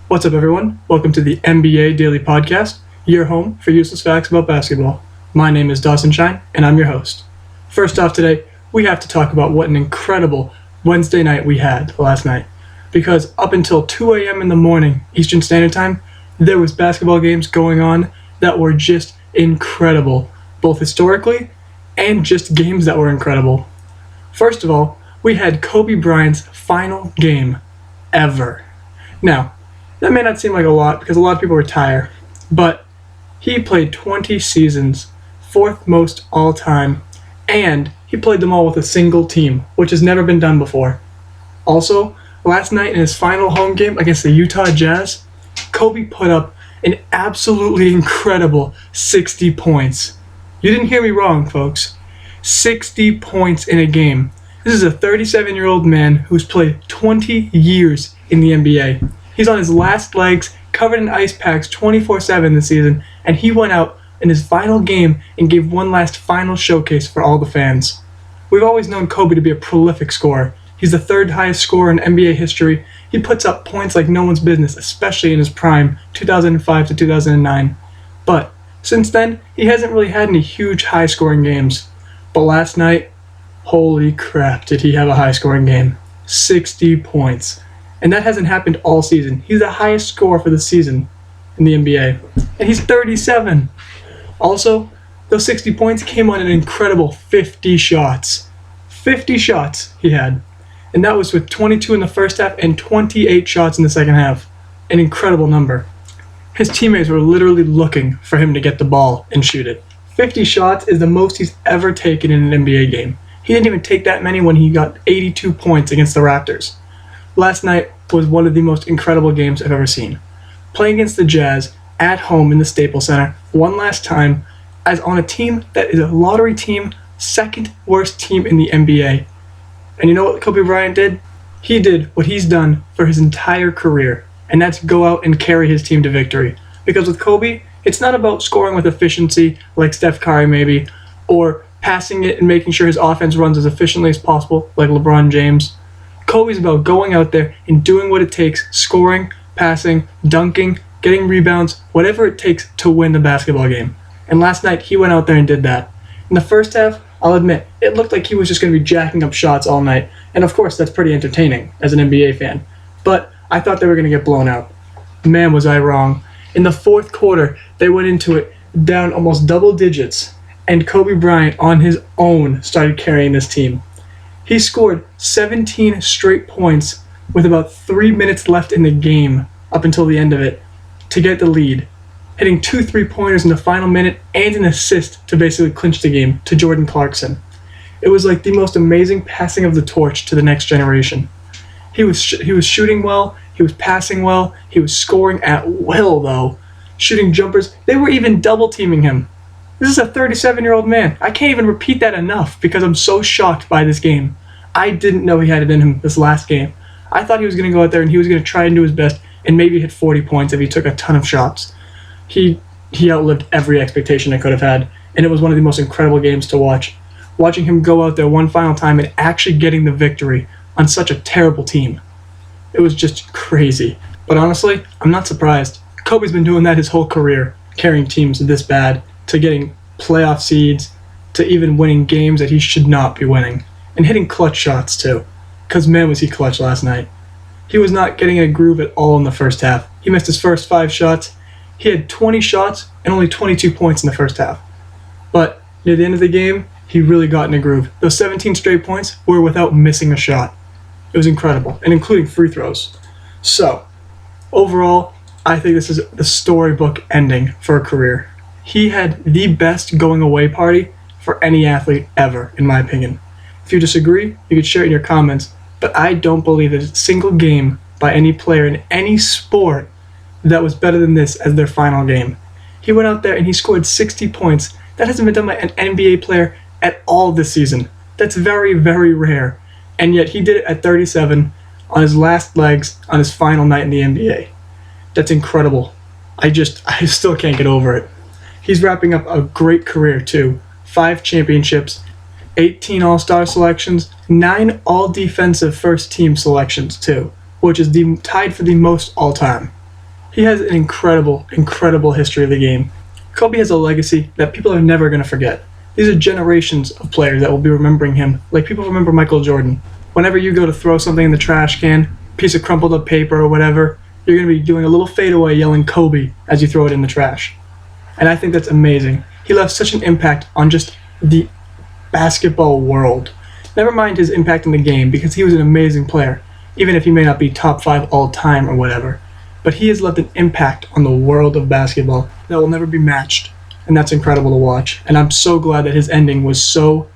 What's up, everyone? Welcome to the NBA Daily Podcast, your home for useless facts about basketball. My name is Dawson Shine, and I'm your host. First off today, we have to talk about what an incredible Wednesday night we had last night. Because up until 2 a.m. in the morning, Eastern Standard Time, there was basketball games going on that were just incredible, both historically and just games that were incredible. First of all, we had Kobe Bryant's final game ever. Now, that may not seem like a lot because a lot of people retire, but he played 20 seasons, fourth most all time, and he played them all with a single team, which has never been done before. Also, last night in his final home game against the Utah Jazz, Kobe put up an absolutely incredible 60 points. You didn't hear me wrong, folks. 60 points in a game. This is a 37-year-old man who's played 20 years in the NBA. He's on his last legs, covered in ice packs 24/7 this season, and he went out in his final game and gave one last final showcase for all the fans. We've always known Kobe to be a prolific scorer. He's the third highest scorer in NBA history. He puts up points like no one's business, especially in his prime, 2005 to 2009. But since then, he hasn't really had any huge high-scoring games. But last night, holy crap, did he have a high-scoring game. 60 points. And that hasn't happened all season. He's the highest scorer for the season in the NBA. And he's 37. Also, those 60 points came on an incredible 50 shots. 50 shots he had. And that was with 22 in the first half and 28 shots in the second half. An incredible number. His teammates were literally looking for him to get the ball and shoot it. 50 shots is the most he's ever taken in an NBA game. He didn't even take that many when he got 82 points against the Raptors. Last night was one of the most incredible games I've ever seen. Playing against the Jazz at home in the Staples Center one last time as on a team that is a lottery team, second worst team in the NBA. And you know what Kobe Bryant did? He did what he's done for his entire career, and that's go out and carry his team to victory. Because with Kobe, it's not about scoring with efficiency like Steph Curry maybe, or passing it and making sure his offense runs as efficiently as possible like LeBron James. Kobe's about going out there and doing what it takes, scoring, passing, dunking, getting rebounds, whatever it takes to win the basketball game. And last night, he went out there and did that. In the first half, I'll admit, it looked like he was just going to be jacking up shots all night. And of course, that's pretty entertaining as an NBA fan. But I thought they were going to get blown out. Man, was I wrong. In the fourth quarter, they went into it down almost double digits. And Kobe Bryant, on his own, started carrying this team. He scored 17 straight points with about 3 minutes left in the game up until the end of it to get the lead, hitting 2 3-pointers in the final minute and an assist to basically clinch the game to Jordan Clarkson. It was like the most amazing passing of the torch to the next generation. He was shooting well, he was passing well, he was scoring at will though, shooting jumpers. They were even double teaming him. This is a 37-year-old man. I can't even repeat that enough because I'm so shocked by this game. I didn't know he had it in him this last game. I thought he was going to go out there and he was going to try and do his best and maybe hit 40 points if he took a ton of shots. He outlived every expectation I could have had, and it was one of the most incredible games to watch. Watching him go out there one final time and actually getting the victory on such a terrible team. It was just crazy. But honestly, I'm not surprised. Kobe's been doing that his whole career, carrying teams this bad, to getting playoff seeds, to even winning games that he should not be winning, and hitting clutch shots too. Because man was he clutch last night. He was not getting a groove at all in the first half. He missed his first 5 shots. He had 20 shots and only 22 points in the first half. But near the end of the game, he really got in a groove. Those 17 straight points were without missing a shot. It was incredible, and including free throws. So, overall, I think this is the storybook ending for a career. He had the best going away party for any athlete ever, in my opinion. If you disagree, you could share it in your comments, but I don't believe there's a single game by any player in any sport that was better than this as their final game. He went out there and he scored 60 points. That hasn't been done by an NBA player at all this season. That's very, very rare. And yet he did it at 37 on his last legs on his final night in the NBA. That's incredible. I still can't get over it. He's wrapping up a great career too. 5 championships, 18 All-Star selections, 9 All-Defensive First Team selections too, which is tied for the most all-time. He has an incredible, incredible history of the game. Kobe has a legacy that people are never going to forget. These are generations of players that will be remembering him, like people remember Michael Jordan. Whenever you go to throw something in the trash can, piece of crumpled up paper or whatever, you're going to be doing a little fadeaway yelling Kobe as you throw it in the trash. And I think that's amazing. He left such an impact on just the basketball world. Never mind his impact in the game, because he was an amazing player, even if he may not be top 5 all time or whatever. But he has left an impact on the world of basketball that will never be matched. And that's incredible to watch. And I'm so glad that his ending was so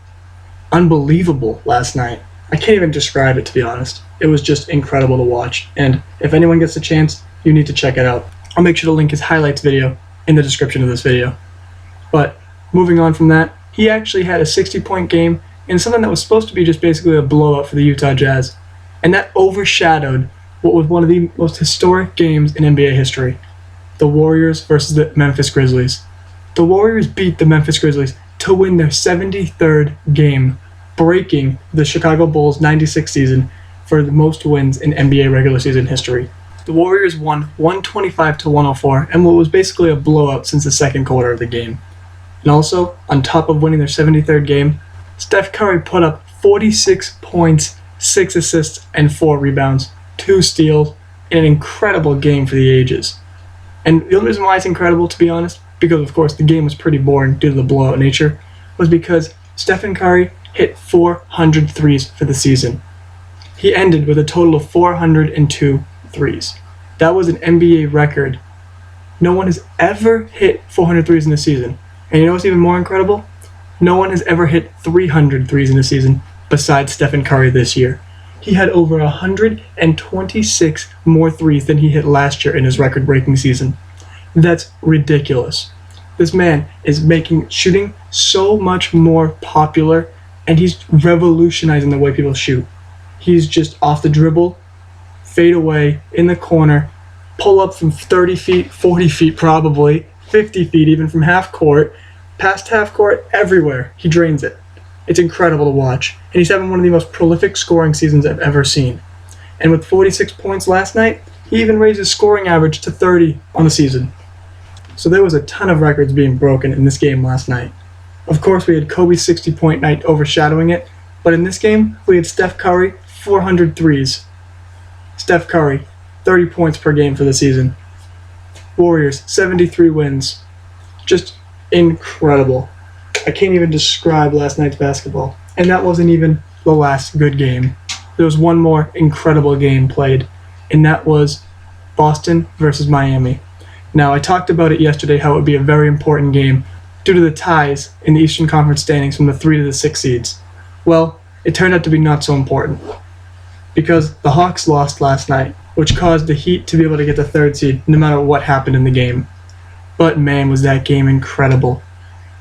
unbelievable last night. I can't even describe it, to be honest. It was just incredible to watch. And if anyone gets the chance, you need to check it out. I'll make sure to link his highlights video in the description of this video. But moving on from that, he actually had a 60-point game in something that was supposed to be just basically a blowout for the Utah Jazz. And that overshadowed what was one of the most historic games in NBA history. The Warriors versus the Memphis Grizzlies. The Warriors beat the Memphis Grizzlies to win their 73rd game, breaking the Chicago Bulls' 96 season for the most wins in NBA regular season history. The Warriors won 125-104 and what was basically a blowout since the second quarter of the game. And also, on top of winning their 73rd game, Steph Curry put up 46 points, 6 assists, and 4 rebounds, 2 steals, in an incredible game for the ages. And the only reason why it's incredible, to be honest, because of course the game was pretty boring due to the blowout nature, was because Stephen Curry hit 400 threes for the season. He ended with a total of 402 threes. That was an NBA record. No one has ever hit 400 threes in a season. And you know what's even more incredible? No one has ever hit 300 threes in a season besides Stephen Curry this year. He had over 126 more threes than he hit last year in his record-breaking season. That's ridiculous. This man is making shooting so much more popular, and he's revolutionizing the way people shoot. He's just off the dribble, fade away, in the corner, pull up from 30 feet, 40 feet probably, 50 feet even from half court, past half court, everywhere. He drains it. It's incredible to watch, and he's having one of the most prolific scoring seasons I've ever seen. And with 46 points last night, he even raised his scoring average to 30 on the season. So there was a ton of records being broken in this game last night. Of course, we had Kobe's 60-point night overshadowing it, but in this game, we had Steph Curry, 400 threes. Steph Curry, 30 points per game for the season. Warriors, 73 wins. Just incredible. I can't even describe last night's basketball. And that wasn't even the last good game. There was one more incredible game played, and that was Boston versus Miami. Now, I talked about it yesterday how it would be a very important game due to the ties in the Eastern Conference standings from the 3 to the 6 seeds. Well, it turned out to be not so important, because the Hawks lost last night, which caused the Heat to be able to get the 3rd seed no matter what happened in the game. But man, was that game incredible.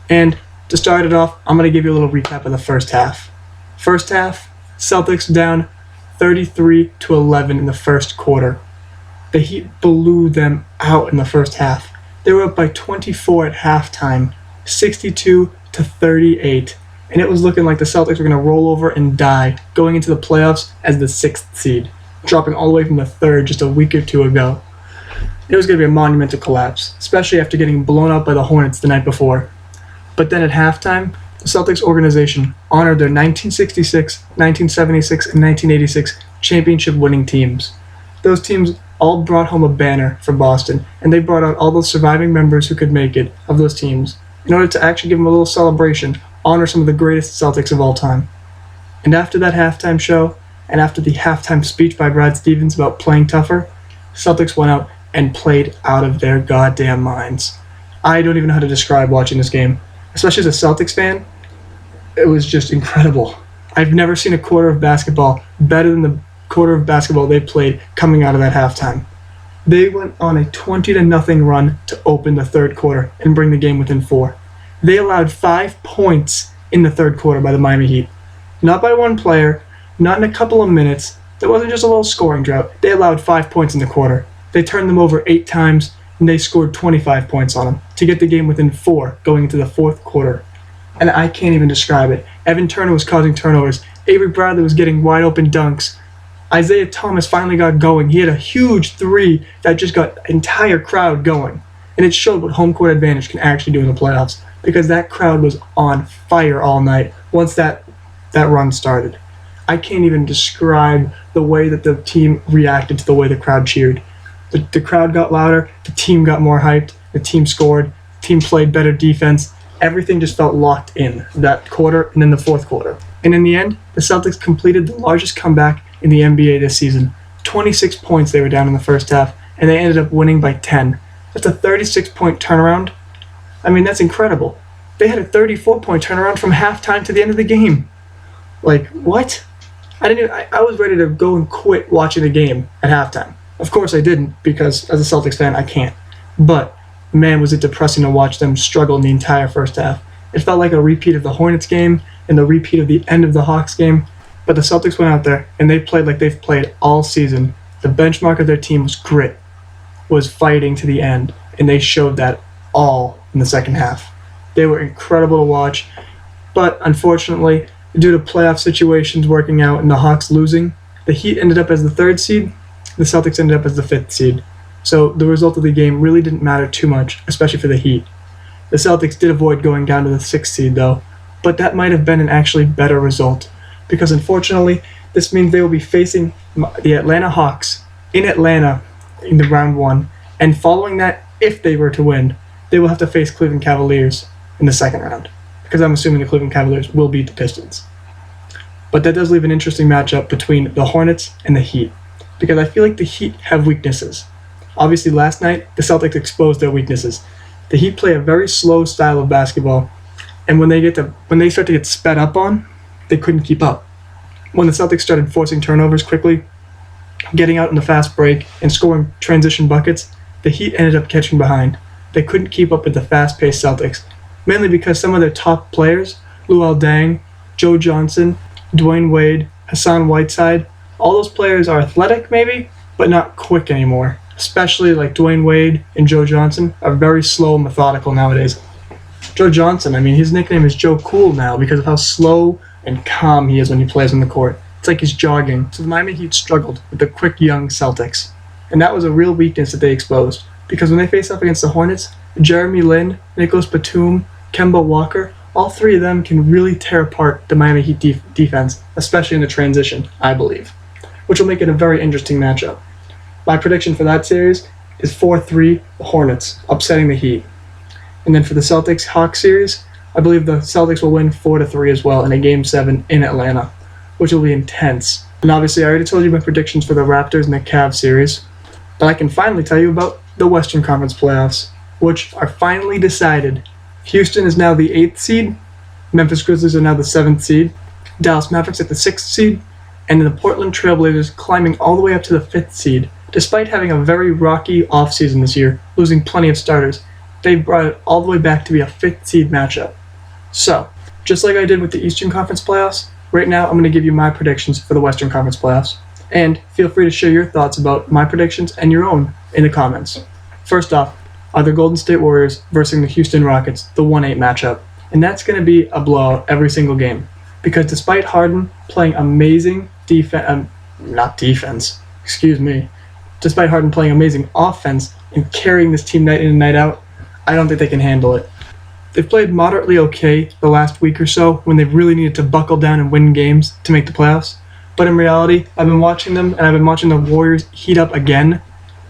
And to start it off, I'm going to give you a little recap of the first half. First half, Celtics down 33-11 in the first quarter. The Heat blew them out in the first half. They were up by 24 at halftime, 62-38, and it was looking like the Celtics were going to roll over and die, going into the playoffs as the 6th seed, dropping all the way from the 3rd just a week or two ago. It was going to be a monumental collapse, especially after getting blown out by the Hornets the night before. But then at halftime, the Celtics organization honored their 1966, 1976, and 1986 championship-winning teams. Those teams all brought home a banner for Boston, and they brought out all the surviving members who could make it of those teams in order to actually give them a little celebration, honor some of the greatest Celtics of all time. And after that halftime show, and after the halftime speech by Brad Stevens about playing tougher, Celtics went out and played out of their goddamn minds. I don't even know how to describe watching this game. Especially as a Celtics fan, it was just incredible. I've never seen a quarter of basketball better than the quarter of basketball they played coming out of that halftime. They went on a 20-0 run to open the 3rd quarter and bring the game within 4. They allowed 5 points in the 3rd quarter by the Miami Heat. Not by one player, not in a couple of minutes. There wasn't just a little scoring drought. They allowed 5 points in the quarter. They turned them over 8 times, and they scored 25 points on them to get the game within 4 going into the 4th quarter. And I can't even describe it. Evan Turner was causing turnovers. Avery Bradley was getting wide open dunks. Isaiah Thomas finally got going. He had a huge three that just got the entire crowd going. And it showed what home court advantage can actually do in the playoffs, because that crowd was on fire all night once that run started. I can't even describe the way that the team reacted to the way the crowd cheered. The crowd got louder, the team got more hyped, the team scored, the team played better defense. Everything just felt locked in that quarter and in the fourth quarter. And in the end, the Celtics completed the largest comeback in the NBA this season. 26 points they were down in the first half, and they ended up winning by 10. That's a 36-point turnaround. I mean, that's incredible. They had a 34-point turnaround from halftime to the end of the game. Like, what? I was ready to go and quit watching the game at halftime. Of course I didn't, because as a Celtics fan, I can't. But, man, was it depressing to watch them struggle in the entire first half. It felt like a repeat of the Hornets game and the repeat of the end of the Hawks game. But the Celtics went out there, and they played like they've played all season. The benchmark of their team was grit, was fighting to the end, and they showed that all in the second half. They were incredible to watch, but unfortunately, due to playoff situations working out and the Hawks losing, the Heat ended up as the 3rd seed, the Celtics ended up as the 5th seed. So the result of the game really didn't matter too much, especially for the Heat. The Celtics did avoid going down to the 6th seed though, but that might have been an actually better result, because unfortunately, this means they will be facing the Atlanta Hawks in Atlanta in the round 1, and following that, if they were to win, they will have to face Cleveland Cavaliers in the second round, because I'm assuming the Cleveland Cavaliers will beat the Pistons. But that does leave an interesting matchup between the Hornets and the Heat, because I feel like the Heat have weaknesses. Obviously, last night, the Celtics exposed their weaknesses. The Heat play a very slow style of basketball, and when they start to get sped up on, they couldn't keep up. When the Celtics started forcing turnovers quickly, getting out in the fast break, and scoring transition buckets, the Heat ended up catching behind. They couldn't keep up with the fast-paced Celtics, mainly because some of their top players, Luol Deng, Joe Johnson, Dwayne Wade, Hassan Whiteside, all those players are athletic maybe, but not quick anymore. Especially like Dwayne Wade and Joe Johnson are very slow and methodical nowadays. Joe Johnson, I mean, his nickname is Joe Cool now because of how slow and calm he is when he plays on the court. It's like he's jogging. So the Miami Heat struggled with the quick young Celtics. And that was a real weakness that they exposed. Because when they face up against the Hornets, Jeremy Lin, Nicholas Batum, Kemba Walker, all three of them can really tear apart the Miami Heat defense, especially in the transition, I believe, which will make it a very interesting matchup. My prediction for that series is 4-3, the Hornets, upsetting the Heat. And then for the Celtics-Hawks series, I believe the Celtics will win 4-3 as well in a Game 7 in Atlanta, which will be intense. And obviously, I already told you my predictions for the Raptors and the Cavs series, but I can finally tell you about the Western Conference playoffs, which are finally decided. Houston is now the 8th seed, Memphis Grizzlies are now the 7th seed, Dallas Mavericks at the 6th seed, and the Portland Trailblazers climbing all the way up to the 5th seed. Despite having a very rocky offseason this year, losing plenty of starters, they brought it all the way back to be a 5th seed matchup. So, just like I did with the Eastern Conference playoffs, right now I'm going to give you my predictions for the Western Conference playoffs. And feel free to share your thoughts about my predictions and your own in the comments. First off, are the Golden State Warriors versus the Houston Rockets, the 1-8 matchup. And that's going to be a blowout every single game. Because despite Harden playing amazing despite Harden playing amazing offense and carrying this team night in and night out, I don't think they can handle it. They've played moderately okay the last week or so when they've really needed to buckle down and win games to make the playoffs. But in reality, I've been watching them and I've been watching the Warriors heat up again.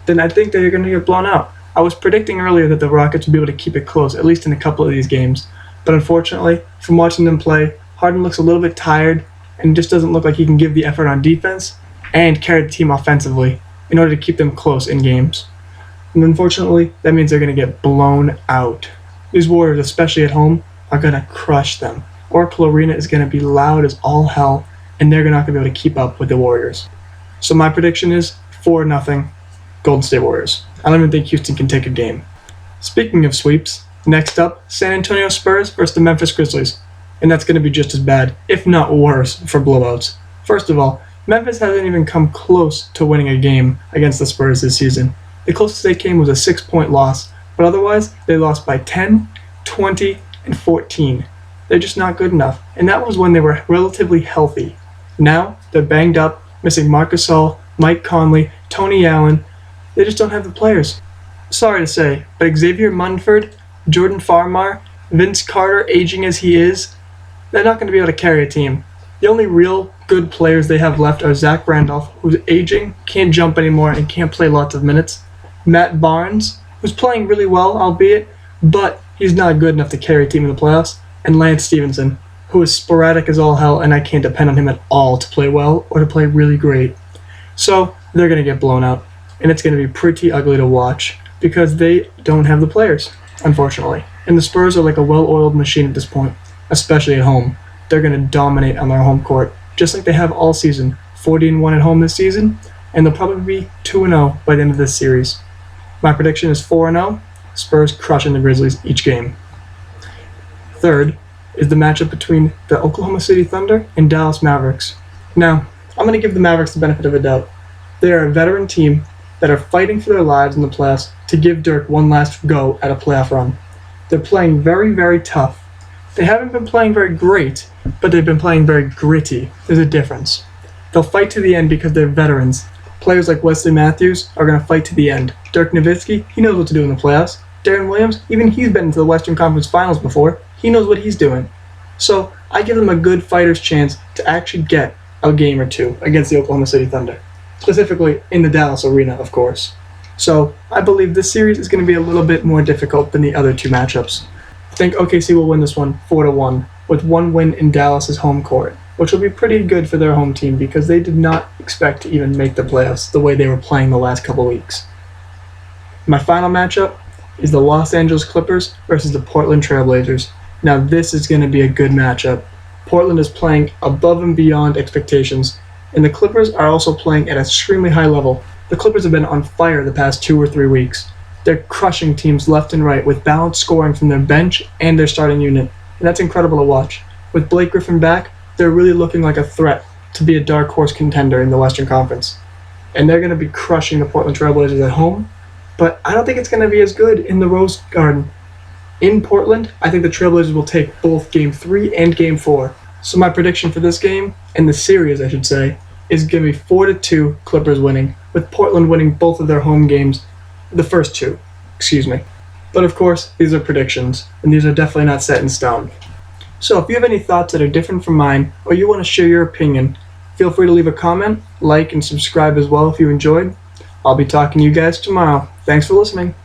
Then I think they're going to get blown out. I was predicting earlier that the Rockets would be able to keep it close, at least in a couple of these games. But unfortunately, from watching them play, Harden looks a little bit tired and just doesn't look like he can give the effort on defense and carry the team offensively in order to keep them close in games. And unfortunately, that means they're going to get blown out. These Warriors, especially at home, are going to crush them. Oracle Arena is going to be loud as all hell, and they're not going to be able to keep up with the Warriors. So my prediction is 4-0 Golden State Warriors. I don't even think Houston can take a game. Speaking of sweeps, next up, San Antonio Spurs versus the Memphis Grizzlies. And that's going to be just as bad, if not worse, for blowouts. First of all, Memphis hasn't even come close to winning a game against the Spurs this season. The closest they came was a 6-point loss, but otherwise, they lost by 10, 20, and 14. They're just not good enough, and that was when they were relatively healthy. Now, they're banged up, missing Marc Gasol, Mike Conley, Tony Allen. They just don't have the players. Sorry to say, but Xavier Munford, Jordan Farmar, Vince Carter, aging as he is, they're not going to be able to carry a team. The only real good players they have left are Zach Randolph, who's aging, can't jump anymore, and can't play lots of minutes. Matt Barnes, who's playing really well, albeit, but he's not good enough to carry a team in the playoffs. And Lance Stevenson, who is sporadic as all hell, and I can't depend on him at all to play well or to play really great. So they're going to get blown out, and it's going to be pretty ugly to watch because they don't have the players, unfortunately. And the Spurs are like a well-oiled machine at this point, especially at home. They're going to dominate on their home court, just like they have all season. 40-1 at home this season, and they'll probably be 2-0 by the end of this series. My prediction is 4-0, Spurs crushing the Grizzlies each game. Third is the matchup between the Oklahoma City Thunder and Dallas Mavericks. Now, I'm going to give the Mavericks the benefit of the doubt. They are a veteran team that are fighting for their lives in the playoffs to give Dirk one last go at a playoff run. They're playing very, very tough. They haven't been playing very great, but they've been playing very gritty. There's a difference. They'll fight to the end because they're veterans. Players like Wesley Matthews are going to fight to the end. Dirk Nowitzki, he knows what to do in the playoffs. Darren Williams, even he's been into the Western Conference Finals before. He knows what he's doing. So I give them a good fighter's chance to actually get a game or two against the Oklahoma City Thunder. Specifically in the Dallas arena, of course. So I believe this series is going to be a little bit more difficult than the other two matchups. I think OKC will win this one 4-1, with one win in Dallas's home court, which will be pretty good for their home team because they did not expect to even make the playoffs the way they were playing the last couple weeks. My final matchup is the Los Angeles Clippers versus the Portland Trail Blazers. Now this is going to be a good matchup. Portland is playing above and beyond expectations, and the Clippers are also playing at an extremely high level. The Clippers have been on fire the past 2 or 3 weeks. They're crushing teams left and right with balanced scoring from their bench and their starting unit, and that's incredible to watch. With Blake Griffin back, they're really looking like a threat to be a dark horse contender in the Western Conference. And they're going to be crushing the Portland Trail Blazers at home, but I don't think it's going to be as good in the Rose Garden. In Portland, I think the Trail Blazers will take both Game 3 and Game 4. So my prediction for this game, and the series I should say, is going to be 4-2 Clippers winning, with Portland winning both of their home games, the first two, But of course, these are predictions, and these are definitely not set in stone. So if you have any thoughts that are different from mine, or you want to share your opinion, feel free to leave a comment, like, and subscribe as well if you enjoyed. I'll be talking to you guys tomorrow. Thanks for listening.